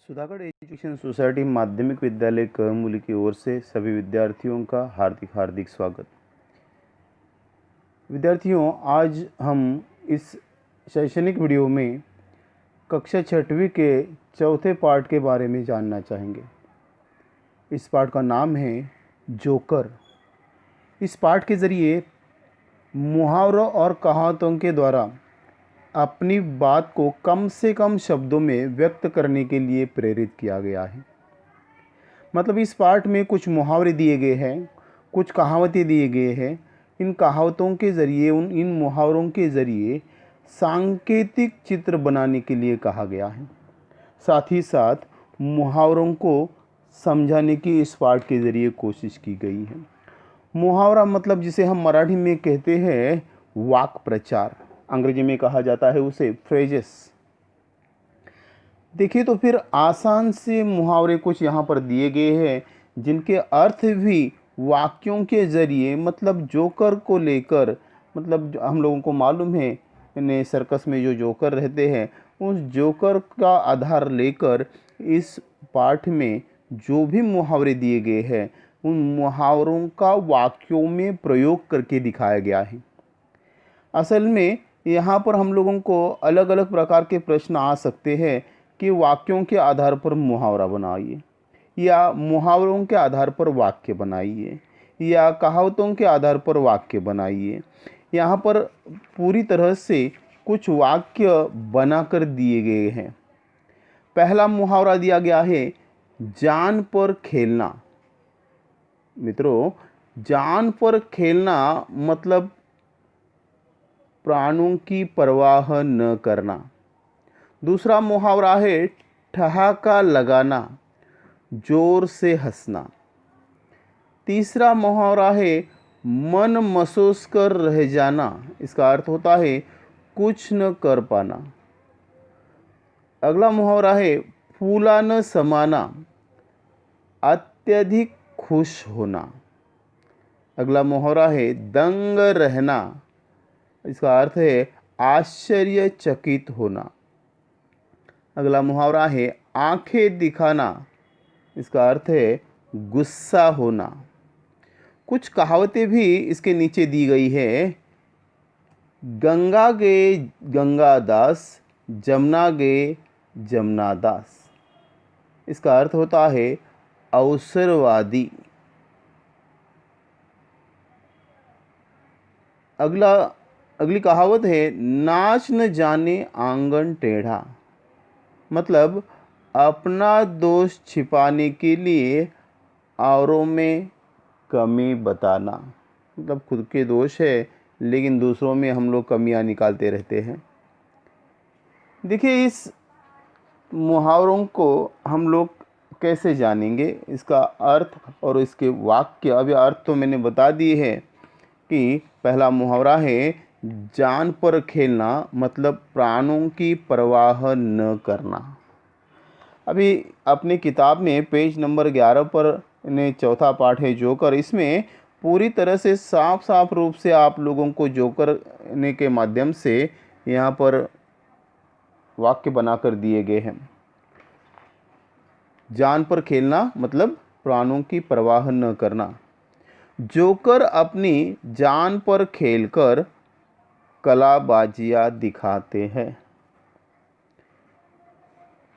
सुधागढ़ education society माध्यमिक विद्यालय करमूली की ओर से सभी विद्यार्थियों का हार्दिक हार्दिक स्वागत। विद्यार्थियों, आज हम इस शैक्षणिक वीडियो में कक्षा 6वीं के चौथे पाठ के बारे में जानना चाहेंगे। इस पाठ का नाम है जोकर। इस पाठ के ज़रिए मुहावरों और कहावतों के द्वारा अपनी बात को कम से कम शब्दों में व्यक्त करने के लिए प्रेरित किया गया है। मतलब इस पाठ में कुछ मुहावरे दिए गए हैं, कुछ कहावतें दिए गए हैं। इन कहावतों के ज़रिए इन मुहावरों के ज़रिए सांकेतिक चित्र बनाने के लिए कहा गया है। साथ ही साथ मुहावरों को समझाने की इस पाठ के ज़रिए कोशिश की गई है। मुहावरा मतलब जिसे हम मराठी में कहते हैं वाक् प्रचार, अंग्रेजी में कहा जाता है उसे फ्रेजेस। देखिए तो फिर आसान से मुहावरे कुछ यहाँ पर दिए गए हैं जिनके अर्थ भी वाक्यों के ज़रिए, मतलब जोकर को लेकर, मतलब हम लोगों को मालूम है इन्हें सर्कस में जो जोकर रहते हैं, उस जोकर का आधार लेकर इस पाठ में जो भी मुहावरे दिए गए हैं उन मुहावरों का वाक्यों में प्रयोग करके दिखाया गया है। असल में यहाँ पर हम लोगों को अलग अलग प्रकार के प्रश्न आ सकते हैं कि वाक्यों के आधार पर मुहावरा बनाइए, या मुहावरों के आधार पर वाक्य बनाइए, या कहावतों के आधार पर वाक्य बनाइए। यहाँ पर पूरी तरह से कुछ वाक्य बनाकर दिए गए हैं। पहला मुहावरा दिया गया है जान पर खेलना। मित्रों, जान पर खेलना मतलब प्राणों की परवाह न करना। दूसरा मुहावरा है ठहाका लगाना, जोर से हंसना। तीसरा मुहावरा है मन महसूस कर रह जाना। इसका अर्थ होता है कुछ न कर पाना। अगला मुहावरा है फूला न समाना, अत्यधिक खुश होना। अगला मुहावरा है दंग रहना। इसका अर्थ है आश्चर्यचकित होना। अगला मुहावरा है आंखें दिखाना। इसका अर्थ है गुस्सा होना। कुछ कहावतें भी इसके नीचे दी गई है। गंगा गए गंगादास, जमुना गए जमुनादास। इसका अर्थ होता है अवसरवादी। अगली कहावत है नाच न जाने आंगन टेढ़ा। मतलब अपना दोष छिपाने के लिए औरों में कमी बताना। मतलब खुद के दोष है लेकिन दूसरों में हम लोग कमियां निकालते रहते हैं। देखिए, इस मुहावरों को हम लोग कैसे जानेंगे, इसका अर्थ और इसके वाक्य। अभी अर्थ तो मैंने बता दिए है कि पहला मुहावरा है जान पर खेलना, मतलब प्राणों की परवाह न करना। अभी अपनी किताब में पेज नंबर 11 पर ने चौथा पाठ है जोकर। इसमें पूरी तरह से साफ साफ रूप से आप लोगों को जोकर ने के माध्यम से यहाँ पर वाक्य बनाकर दिए गए हैं। जान पर खेलना मतलब प्राणों की परवाह न करना। जोकर अपनी जान पर खेलकर कलाबाजियां दिखाते हैं।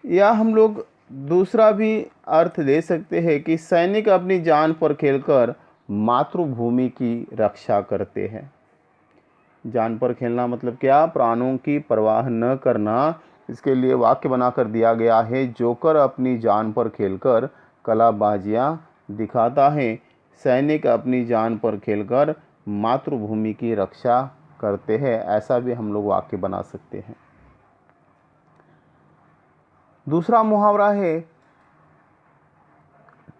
या हम लोग दूसरा भी अर्थ दे सकते हैं कि सैनिक अपनी जान पर खेलकर मातृभूमि की रक्षा करते हैं। जान पर खेलना मतलब क्या? प्राणों की परवाह न करना। इसके लिए वाक्य बनाकर दिया गया है जोकर अपनी जान पर खेलकर कलाबाजियां दिखाता है, सैनिक अपनी जान पर खेलकर मातृभूमि की रक्षा करते हैं। ऐसा भी हम लोग वाक्य बना सकते हैं। दूसरा मुहावरा है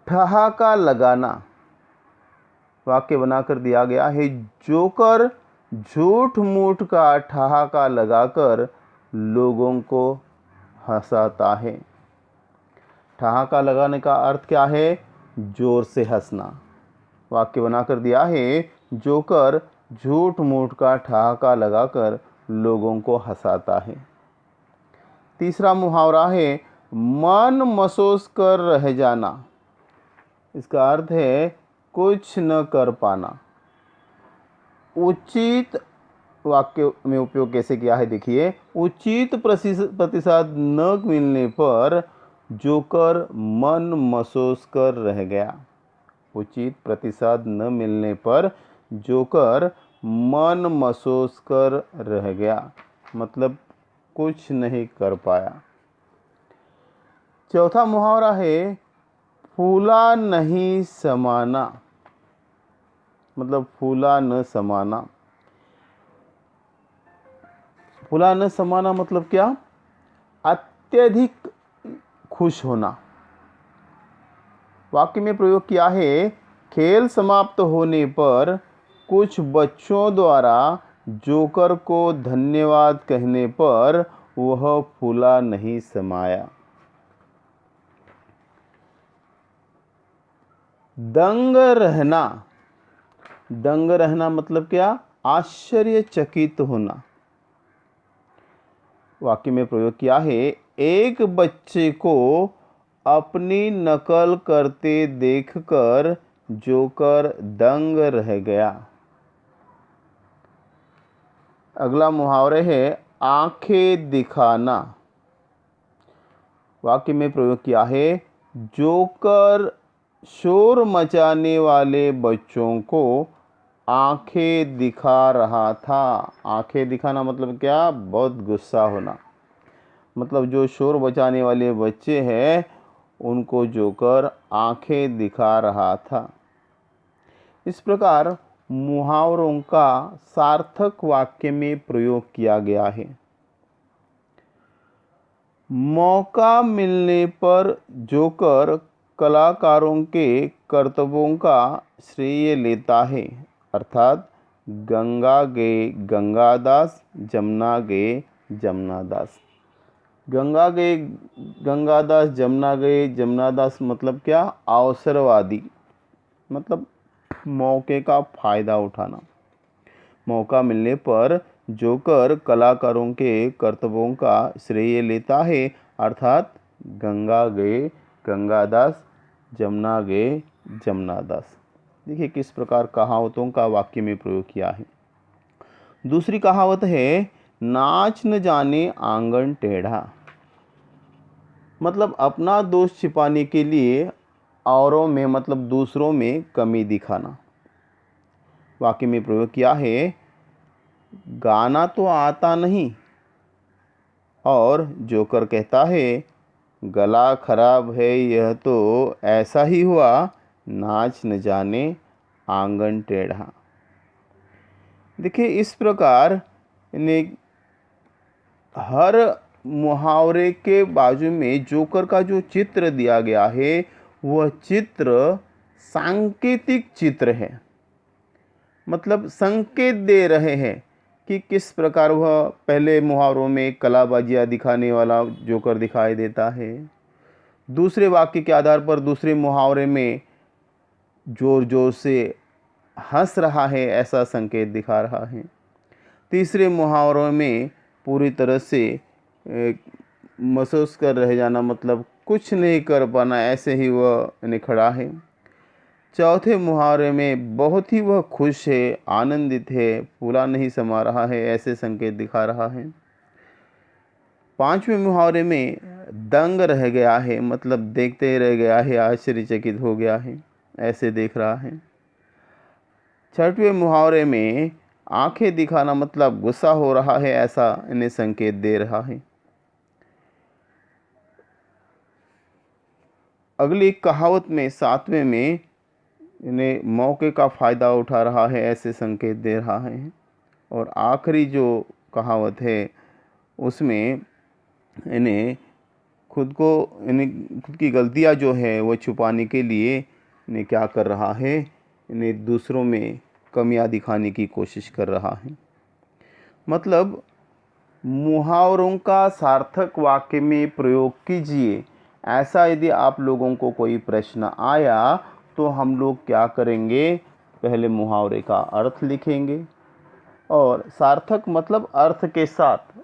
ठहाका लगाना। वाक्य बनाकर दिया गया है जोकर झूठ मूठ का ठहाका लगाकर लोगों को हंसाता है। ठहाका लगाने का अर्थ क्या है? जोर से हंसना। वाक्य बनाकर दिया है जोकर झूठ मूठ का ठहाका लगाकर लोगों को हंसाता है। तीसरा मुहावरा है मन महसूस कर रह जाना, इसका अर्थ है कुछ न कर पाना। उचित वाक्य में उपयोग कैसे किया है देखिए, उचित प्रतिसाद न मिलने पर जोकर मन महसूस कर रह गया। उचित प्रतिसाद न मिलने पर जोकर मन महसूस कर रह गया, मतलब कुछ नहीं कर पाया। चौथा मुहावरा है फूला नहीं समाना, मतलब फूला न समाना। फूला न समाना मतलब क्या? अत्यधिक खुश होना। वाक्य में प्रयोग किया है खेल समाप्त होने पर कुछ बच्चों द्वारा जोकर को धन्यवाद कहने पर वह फूला नहीं समाया। दंग रहना, दंग रहना मतलब क्या? आश्चर्यचकित होना। वाक्य में प्रयोग किया है एक बच्चे को अपनी नकल करते देखकर जोकर दंग रह गया। अगला मुहावरे है आंखें दिखाना। वाक्य में प्रयोग किया है जोकर शोर मचाने वाले बच्चों को आंखें दिखा रहा था। आंखें दिखाना मतलब क्या? बहुत गुस्सा होना। मतलब जो शोर मचाने वाले बच्चे हैं उनको जोकर आंखें दिखा रहा था। इस प्रकार मुहावरों का सार्थक वाक्य में प्रयोग किया गया है। मौका मिलने पर जोकर कलाकारों के कर्तव्यों का श्रेय लेता है, अर्थात गंगा गए गंगादास, जमुना गए जमुनादास। गंगा गए गंगादास, जमुना गए जमुनादास मतलब क्या? अवसरवादी, मतलब मौके का फ़ायदा उठाना। मौका मिलने पर जोकर कलाकारों के कर्तव्यों का श्रेय लेता है, अर्थात गंगा गए गंगादास, जमुना गए जमुनादास। देखिए किस प्रकार कहावतों का वाक्य में प्रयोग किया है। दूसरी कहावत है नाच न जाने आंगन टेढ़ा, मतलब अपना दोष छिपाने के लिए औरों में मतलब दूसरों में कमी दिखाना। वाक्य में प्रयोग किया है गाना तो आता नहीं, और जोकर कहता है गला खराब है यह तो ऐसा ही हुआ, नाच न जाने आंगन टेढ़ा। देखिए इस प्रकार हर मुहावरे के बाजू में जोकर का जो चित्र दिया गया है वह चित्र सांकेतिक चित्र है, मतलब संकेत दे रहे हैं कि किस प्रकार वह पहले मुहावरों में कलाबाजियाँ दिखाने वाला जोकर दिखाई देता है। दूसरे वाक्य के आधार पर दूसरे मुहावरे में जोर जोर से हंस रहा है ऐसा संकेत दिखा रहा है। तीसरे मुहावरों में पूरी तरह से महसूस कर रह जाना, मतलब कुछ नहीं कर पाना, ऐसे ही वह खड़ा है। चौथे मुहावरे में बहुत ही वह खुश है, आनंदित है, फूला नहीं समा रहा है, ऐसे संकेत दिखा रहा है। पांचवें मुहावरे में दंग रह गया है, मतलब देखते ही रह गया है, आश्चर्यचकित हो गया है, ऐसे देख रहा है। छठवें मुहावरे में आंखें दिखाना मतलब गुस्सा हो रहा है, ऐसा इन्हें संकेत दे रहा है। अगली कहावत में सातवें में इन्हें मौके का फ़ायदा उठा रहा है, ऐसे संकेत दे रहा है। और आखिरी जो कहावत है उसमें इन्हें खुद की गलतियां जो है वो छुपाने के लिए इन्हें क्या कर रहा है, इन्हें दूसरों में कमियां दिखाने की कोशिश कर रहा है। मतलब मुहावरों का सार्थक वाक्य में प्रयोग कीजिए। ऐसा यदि आप लोगों को कोई प्रश्न आया तो हम लोग क्या करेंगे, पहले मुहावरे का अर्थ लिखेंगे और सार्थक मतलब अर्थ के साथ